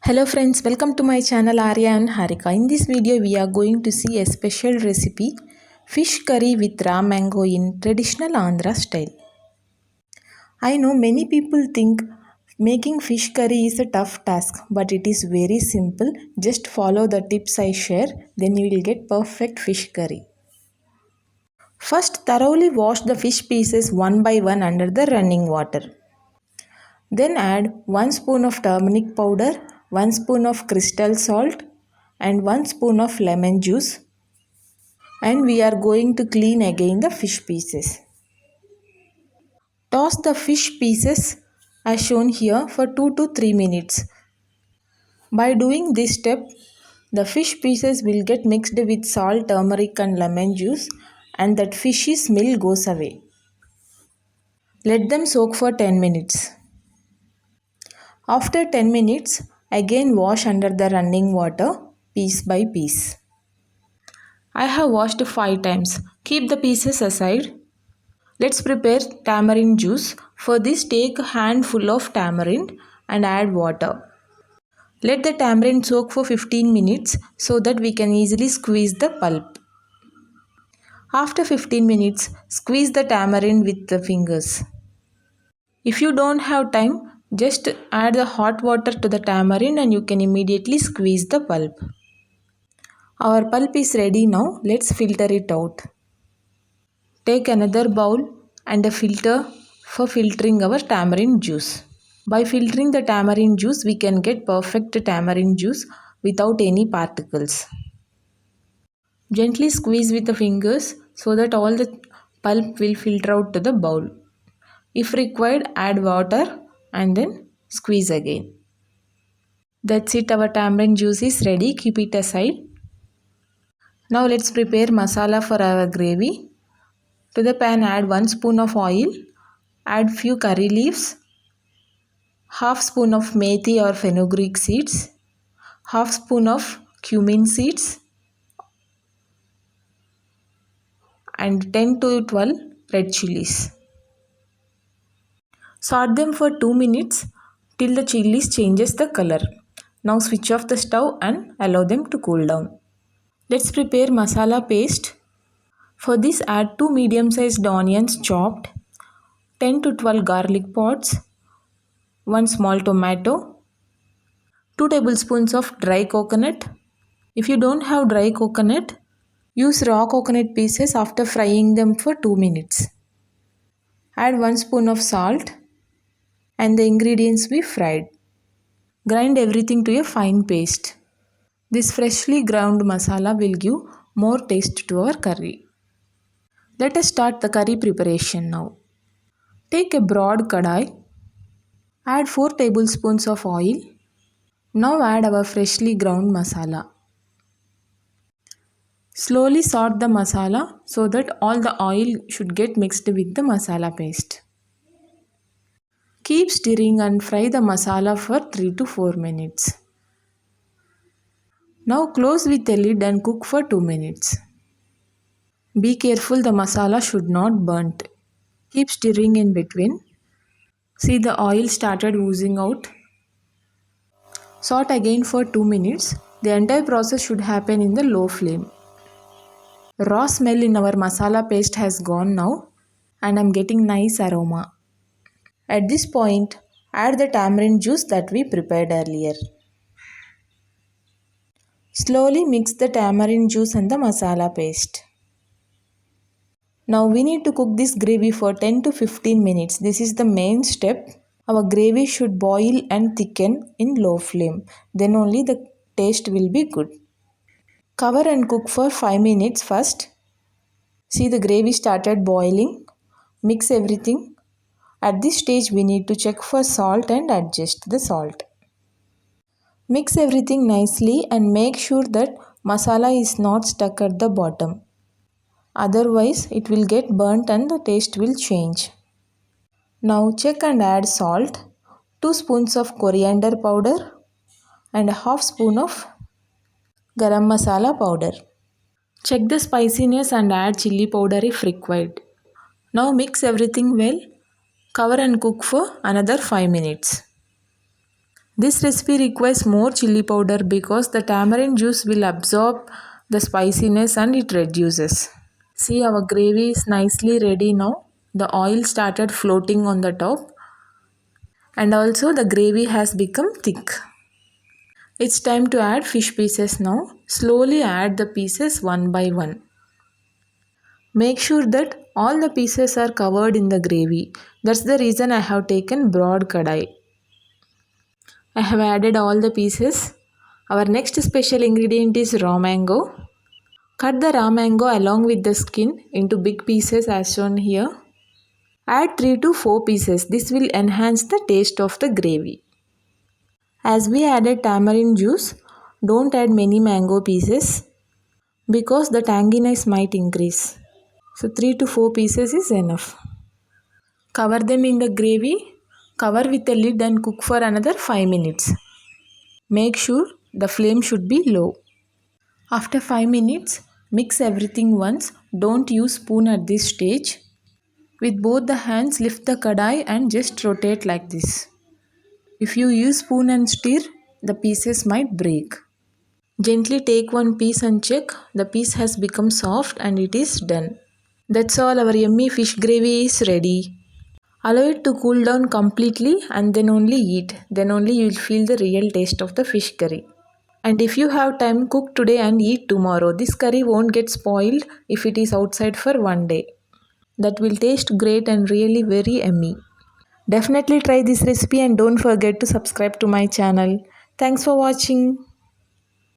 Hello friends, welcome to my channel Arya and Harika. In this video we are going to see a special recipe, fish curry with raw mango in traditional Andhra style. I know many people think making fish curry is a tough task, but it is very simple. Just follow the tips I share, then you will get perfect fish curry. First, thoroughly wash the fish pieces one by one under the running water. Then add 1 spoon of turmeric powder, 1 spoon of crystal salt and 1 spoon of lemon juice, and we are going to clean again the fish pieces. Toss the fish pieces as shown here for 2 to 3 minutes. By doing this step, the fish pieces will get mixed with salt, turmeric and lemon juice and that fishy smell goes away. Let them soak for 10 minutes. After 10 minutes, again wash under the running water piece by piece. I have washed 5 times. Keep the pieces aside. Let's prepare tamarind juice. For this, take a handful of tamarind and add water. Let the tamarind soak for 15 minutes so that we can easily squeeze the pulp. After 15 minutes, squeeze the tamarind with the fingers. If you don't have time, just add the hot water to the tamarind and you can immediately squeeze the pulp. Our pulp is ready now. Let's filter it out. Take another bowl and a filter for filtering our tamarind juice. By filtering the tamarind juice, we can get perfect tamarind juice without any particles. Gently squeeze with the fingers so that all the pulp will filter out to the bowl. If required, add water and then squeeze again. That's it, our tamarind juice is ready. Keep it aside. Now let's prepare masala for our gravy. To the pan add 1 spoon of oil, add few curry leaves, half spoon of methi or fenugreek seeds, half spoon of cumin seeds and 10 to 12 red chilies. Saute them for 2 minutes till the chilies changes the color. Now switch off the stove and allow them to cool down. Let's prepare masala paste. For this add 2 medium-sized onions chopped, 10 to 12 garlic pods, 1 small tomato, 2 tablespoons of dry coconut. If you don't have dry coconut, use raw coconut pieces after frying them for 2 minutes. Add 1 spoon of salt and the ingredients we fried. Grind everything to a fine paste. This freshly ground masala will give more taste to our curry. Let us start the curry preparation now. Take a broad kadai. Add 4 tablespoons of oil. Now add our freshly ground masala. Slowly saute the masala so that all the oil should get mixed with the masala paste. Keep stirring and fry the masala for 3 to 4 minutes. Now close with a lid and cook for 2 minutes. Be careful, the masala should not burnt. Keep stirring in between. See, the oil started oozing out. Saute again for 2 minutes. The entire process should happen in the low flame. Raw smell in our masala paste has gone now and I am getting nice aroma. At this point, add the tamarind juice that we prepared earlier. Slowly mix the tamarind juice and the masala paste. Now we need to cook this gravy for 10 to 15 minutes. This is the main step. Our gravy should boil and thicken in low flame. Then only the taste will be good. Cover and cook for 5 minutes first. See, the gravy started boiling. Mix everything. At this stage we need to check for salt and adjust the salt. Mix everything nicely and make sure that masala is not stuck at the bottom. Otherwise it will get burnt and the taste will change. Now check and add salt, 2 spoons of coriander powder and a half spoon of garam masala powder. Check the spiciness and add chili powder if required. Now mix everything well. Cover and cook for another 5 minutes. This recipe requires more chili powder because the tamarind juice will absorb the spiciness and it reduces. See, our gravy is nicely ready now. The oil started floating on the top and also the gravy has become thick. It's time to add fish pieces now. Slowly add the pieces one by one. Make sure that all the pieces are covered in the gravy. That's the reason I have taken broad kadai. I have added all the pieces. Our next special ingredient is raw mango. Cut the raw mango along with the skin into big pieces as shown here. Add 3 to 4 pieces. This will enhance the taste of the gravy. As we added tamarind juice, don't add many mango pieces because the tanginess might increase. So 3 to 4 pieces is enough. Cover them in the gravy. Cover with a lid and cook for another 5 minutes. Make sure the flame should be low. After 5 minutes, mix everything once. Don't use spoon at this stage. With both the hands, lift the kadai and just rotate like this. If you use spoon and stir, the pieces might break. Gently take one piece and check. The piece has become soft and it is done. That's all, our yummy fish gravy is ready. Allow it to cool down completely and then only eat. Then only you will feel the real taste of the fish curry. And if you have time, cook today and eat tomorrow. This curry won't get spoiled if it is outside for one day. That will taste great and really very yummy. Definitely try this recipe and don't forget to subscribe to my channel. Thanks for watching.